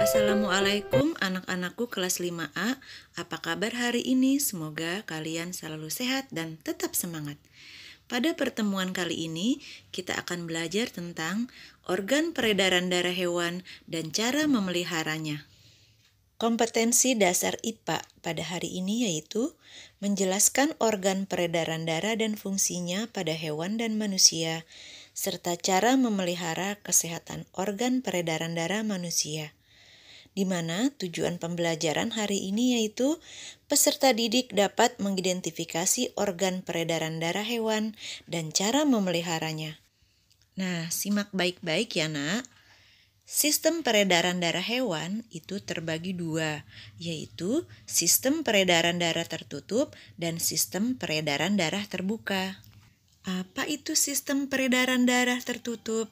Assalamualaikum anak-anakku kelas 5A. Apa kabar hari ini? Semoga kalian selalu sehat dan tetap semangat. Pada pertemuan kali ini, kita akan belajar tentang organ peredaran darah hewan dan cara memeliharanya. Kompetensi dasar IPA pada hari ini yaitu menjelaskan organ peredaran darah dan fungsinya pada hewan dan manusia, serta cara memelihara kesehatan organ peredaran darah manusia. Di mana tujuan pembelajaran hari ini yaitu peserta didik dapat mengidentifikasi organ peredaran darah hewan dan cara memeliharanya. Nah, simak baik-baik ya nak. Sistem peredaran darah hewan itu terbagi dua, yaitu sistem peredaran darah tertutup dan sistem peredaran darah terbuka. Apa itu sistem peredaran darah tertutup?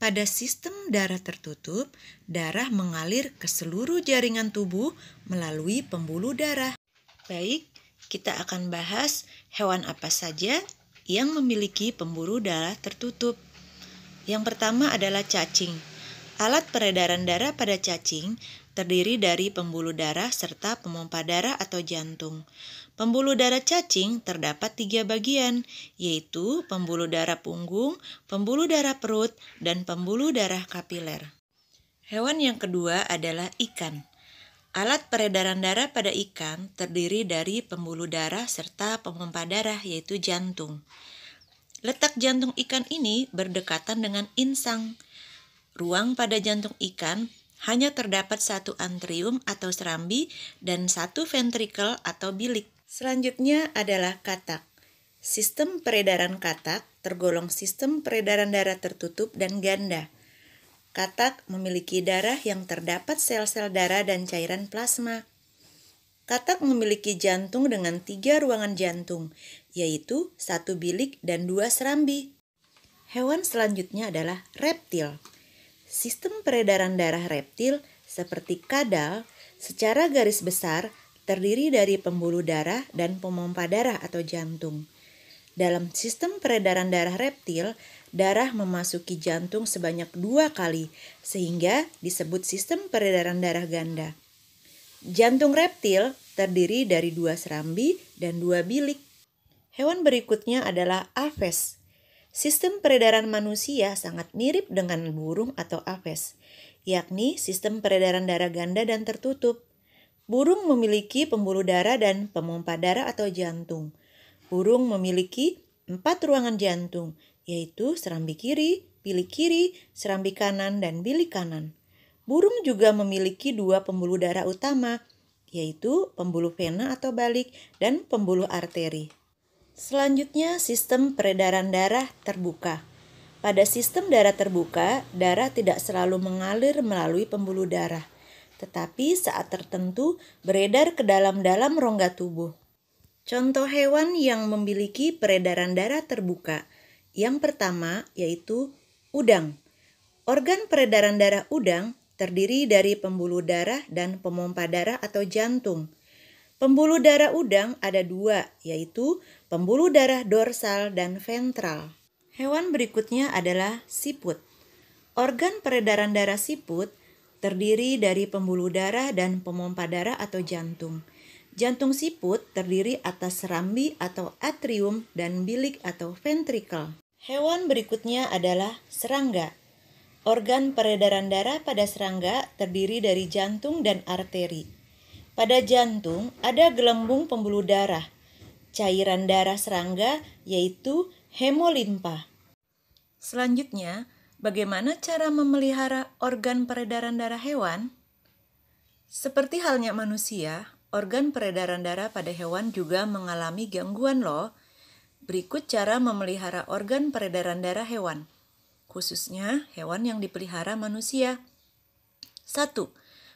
Pada sistem darah tertutup, darah mengalir ke seluruh jaringan tubuh melalui pembuluh darah. Baik, kita akan bahas hewan apa saja yang memiliki pembuluh darah tertutup. Yang pertama adalah cacing. Alat peredaran darah pada cacing terdiri dari pembuluh darah serta pemompa darah atau jantung. Pembuluh darah cacing terdapat 3 bagian, yaitu pembuluh darah punggung, pembuluh darah perut, dan pembuluh darah kapiler. Hewan yang kedua adalah ikan. Alat peredaran darah pada ikan terdiri dari pembuluh darah serta pemompa darah, yaitu jantung. Letak jantung ikan ini berdekatan dengan insang. Ruang pada jantung ikan hanya terdapat satu antrium atau serambi dan satu ventrikel atau bilik. Selanjutnya adalah katak. Sistem peredaran katak tergolong sistem peredaran darah tertutup dan ganda. Katak memiliki darah yang terdapat sel-sel darah dan cairan plasma. Katak memiliki jantung dengan 3 ruangan jantung, yaitu 1 bilik dan 2 serambi. Hewan selanjutnya adalah reptil. Sistem peredaran darah reptil seperti kadal secara garis besar terdiri dari pembuluh darah dan pemompa darah atau jantung. Dalam sistem peredaran darah reptil, darah memasuki jantung sebanyak 2 kali sehingga disebut sistem peredaran darah ganda. Jantung reptil terdiri dari 2 serambi dan 2 bilik. Hewan berikutnya adalah aves. Sistem peredaran manusia sangat mirip dengan burung atau aves, yakni sistem peredaran darah ganda dan tertutup. Burung memiliki pembuluh darah dan pemompa darah atau jantung. Burung memiliki 4 ruangan jantung, yaitu serambi kiri, bilik kiri, serambi kanan, dan bilik kanan. Burung juga memiliki 2 pembuluh darah utama, yaitu pembuluh vena atau balik dan pembuluh arteri. Selanjutnya, sistem peredaran darah terbuka. Pada sistem darah terbuka, darah tidak selalu mengalir melalui pembuluh darah, tetapi saat tertentu beredar ke dalam rongga tubuh. Contoh hewan yang memiliki peredaran darah terbuka. Yang pertama yaitu udang. Organ peredaran darah udang terdiri dari pembuluh darah dan pemompa darah atau jantung. Pembuluh darah udang ada 2, yaitu pembuluh darah dorsal dan ventral. Hewan berikutnya adalah siput. Organ peredaran darah siput terdiri dari pembuluh darah dan pemompa darah atau jantung. Jantung siput terdiri atas serambi atau atrium dan bilik atau ventrikel. Hewan berikutnya adalah serangga. Organ peredaran darah pada serangga terdiri dari jantung dan arteri. Pada jantung ada gelembung pembuluh darah. Cairan darah serangga yaitu hemolimpa. Selanjutnya, bagaimana cara memelihara organ peredaran darah hewan? Seperti halnya manusia, organ peredaran darah pada hewan juga mengalami gangguan loh. Berikut cara memelihara organ peredaran darah hewan, khususnya hewan yang dipelihara manusia. 1.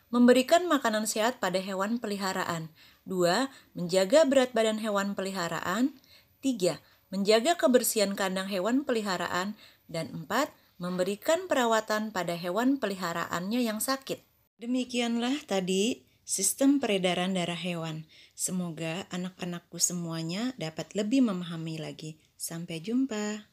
Memberikan makanan sehat pada hewan peliharaan. 2. Menjaga berat badan hewan peliharaan. 3. Menjaga kebersihan kandang hewan peliharaan. Dan 4. Memberikan perawatan pada hewan peliharaannya yang sakit. Demikianlah tadi sistem peredaran darah hewan. Semoga anak-anakku semuanya dapat lebih memahami lagi. Sampai jumpa.